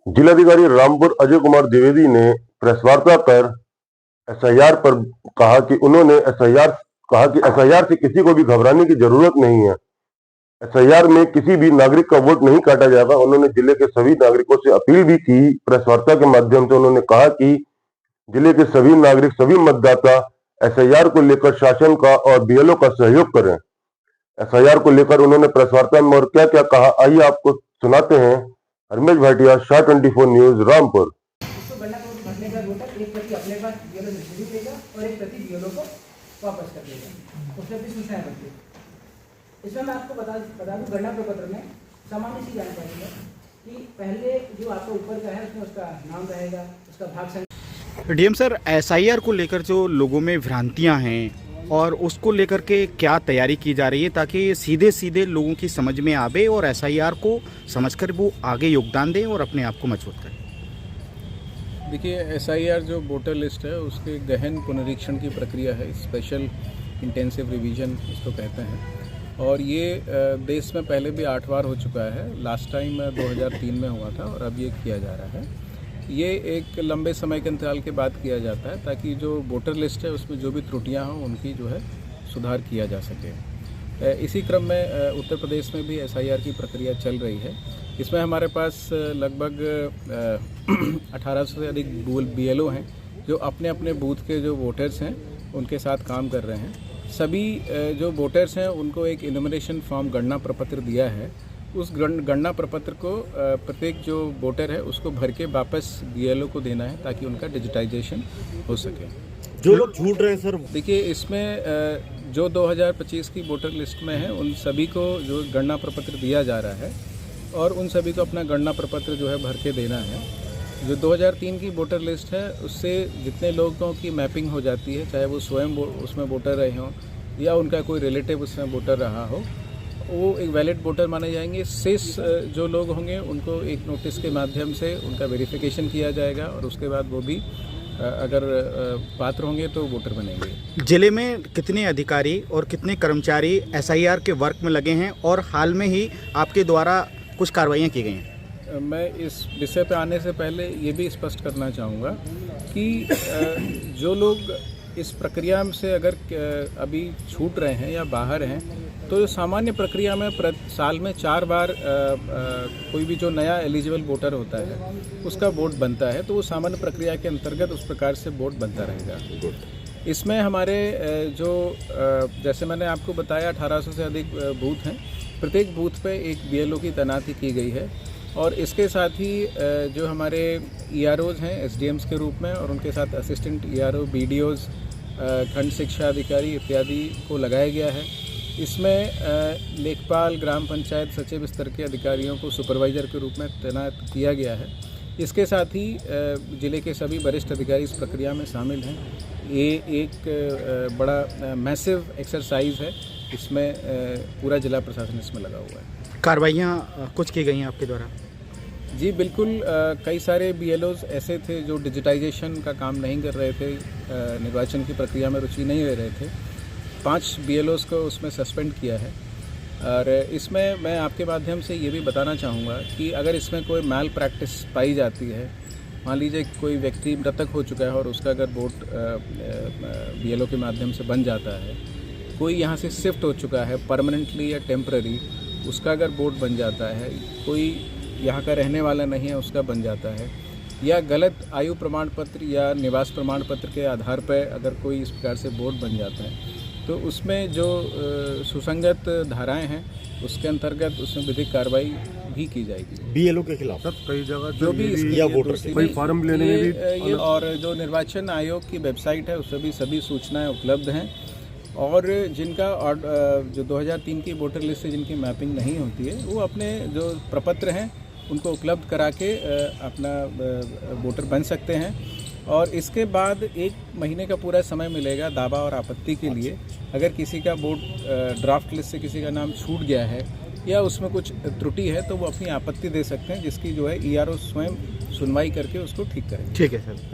जिलाधिकारी रामपुर अजय कुमार द्विवेदी ने प्रेस वार्ता कर एसआईआर पर कहा कि एसआईआर से किसी को भी घबराने की जरूरत नहीं है। एसआईआर में किसी भी नागरिक का वोट नहीं काटा जाएगा। उन्होंने जिले के सभी नागरिकों से अपील भी की। प्रेस वार्ता के माध्यम से उन्होंने कहा कि जिले के सभी नागरिक, सभी मतदाता एसआईआर को लेकर शासन का और बीएलओ का सहयोग करें। एसआईआर को लेकर उन्होंने प्रेस वार्ता में और क्या क्या कहा, आइए आपको सुनाते हैं। हरमेश भाटिया, शाह 24 न्यूज, रामपुर। गणना को भरने का वोटर एक प्रति अपने पास बीएलओ डिस्ट्रीब्यूट देगा और एक प्रति बीएलओ को वापस कर देगा। उसमें भी सूचनाएं बनती है। इसमें मैं आपको बता दूं, गणना प्रपत्र में सामान्य सी जानकारी है कि पहले जो आपका ऊपर का है उसमें उसका नाम रहेगा, उसका भाग संख्या। डीएम सर, एसआईआर को लेकर जो लोगों में भ्रांतियां हैं और उसको लेकर के क्या तैयारी की जा रही है ताकि सीधे सीधे लोगों की समझ में आवे और एसआईआर को समझकर वो आगे योगदान दें और अपने आप को मजबूत करें? देखिए, एसआईआर जो वोटर लिस्ट है उसके गहन पुनरीक्षण की प्रक्रिया है। स्पेशल इंटेंसिव रिवीजन इसको कहते हैं और ये देश में पहले भी 8 बार हो चुका है। लास्ट टाइम 2003 में हुआ था और अब ये किया जा रहा है। ये एक लंबे समय के अंतराल के बाद किया जाता है ताकि जो वोटर लिस्ट है उसमें जो भी त्रुटियां हों उनकी जो है सुधार किया जा सके। इसी क्रम में उत्तर प्रदेश में भी एसआईआर की प्रक्रिया चल रही है। इसमें हमारे पास लगभग 1800 से अधिक बीएलओ हैं जो अपने अपने बूथ के जो वोटर्स हैं उनके साथ काम कर रहे हैं। सभी जो वोटर्स हैं उनको एक इन्यूमरेशन फॉर्म गणना प्रपत्र दिया है। उस गणना प्रपत्र को प्रत्येक जो वोटर है उसको भर के वापस बीएलओ को देना है ताकि उनका डिजिटाइजेशन हो सके। जो लोग छूट रहे हैं सर, देखिए, इसमें जो 2025 की वोटर लिस्ट में है उन सभी को जो गणना प्रपत्र दिया जा रहा है और उन सभी को अपना गणना प्रपत्र जो है भर के देना है। जो 2003 की वोटर लिस्ट है उससे जितने लोगों की मैपिंग हो जाती है, चाहे वो स्वयं उसमें वोटर रहे हों या उनका कोई रिलेटिव उसमें वोटर रहा हो, वो एक वैलिड वोटर माने जाएंगे। शेष जो लोग होंगे उनको एक नोटिस के माध्यम से उनका वेरिफिकेशन किया जाएगा और उसके बाद वो भी अगर पात्र होंगे तो वोटर बनेंगे। जिले में कितने अधिकारी और कितने कर्मचारी एसआईआर के वर्क में लगे हैं और हाल में ही आपके द्वारा कुछ कार्रवाइयाँ की गई हैं? मैं इस विषय पर आने से पहले ये भी स्पष्ट करना चाहूँगा कि जो लोग इस प्रक्रिया से अगर अभी छूट रहे हैं या बाहर हैं तो सामान्य प्रक्रिया में साल में 4 बार कोई भी जो नया एलिजिबल वोटर होता है उसका वोट बनता है, तो वो सामान्य प्रक्रिया के अंतर्गत उस प्रकार से वोट बनता रहेगा। इसमें हमारे जो जैसे मैंने आपको बताया 1800 से अधिक बूथ हैं। प्रत्येक बूथ पे एक बीएलओ की तैनाती की गई है और इसके साथ ही जो हमारे ईआरओज हैं एसडीएम्स के रूप में और उनके साथ असिस्टेंट ईआरओ, बीडीओज, खंड शिक्षा अधिकारी इत्यादि को लगाया गया है। इसमें लेखपाल, ग्राम पंचायत सचिव स्तर के अधिकारियों को सुपरवाइज़र के रूप में तैनात किया गया है। इसके साथ ही जिले के सभी वरिष्ठ अधिकारी इस प्रक्रिया में शामिल हैं। ये एक बड़ा मैसिव एक्सरसाइज है। इसमें पूरा जिला प्रशासन इसमें लगा हुआ है। कार्रवाइयाँ कुछ की गई हैं आपके द्वारा? जी बिल्कुल, कई सारे बीएलओज ऐसे थे जो डिजिटाइजेशन का काम नहीं कर रहे थे, निर्वाचन की प्रक्रिया में रुचि नहीं ले रहे थे। 5 बीएलओज को उसमें सस्पेंड किया है और इसमें मैं आपके माध्यम से ये भी बताना चाहूँगा कि अगर इसमें कोई मैल प्रैक्टिस पाई जाती है, मान लीजिए कोई व्यक्ति मृतक हो चुका है और उसका अगर वोट बीएलओ के माध्यम से बन जाता है, कोई यहाँ से शिफ्ट हो चुका है परमानेंटली या टेम्पररी, उसका अगर वोट बन जाता है, कोई यहाँ का रहने वाला नहीं है उसका बन जाता है, या गलत आयु प्रमाण पत्र या निवास प्रमाण पत्र के आधार पर अगर कोई इस प्रकार से वोट बन जाता है तो उसमें जो सुसंगत धाराएं हैं उसके अंतर्गत उसमें विधिक कार्रवाई भी की जाएगी। बीएलओ के खिलाफ सर कई जगह जो भी या वोटर कोई फॉर्म लेने में भी ये और जो निर्वाचन आयोग की वेबसाइट है उस पर भी सभी सूचनाएं उपलब्ध हैं और जिनका जो 2003 की वोटर लिस्ट से जिनकी मैपिंग नहीं होती है वो अपने जो प्रपत्र हैं उनको उपलब्ध करा के अपना वोटर बन सकते हैं और इसके बाद 1 महीने का पूरा समय मिलेगा दावा और आपत्ति के लिए। अगर किसी का वोट ड्राफ्ट लिस्ट से किसी का नाम छूट गया है या उसमें कुछ त्रुटि है तो वो अपनी आपत्ति दे सकते हैं, जिसकी जो है ईआरओ स्वयं सुनवाई करके उसको ठीक करेंगे। ठीक है सर।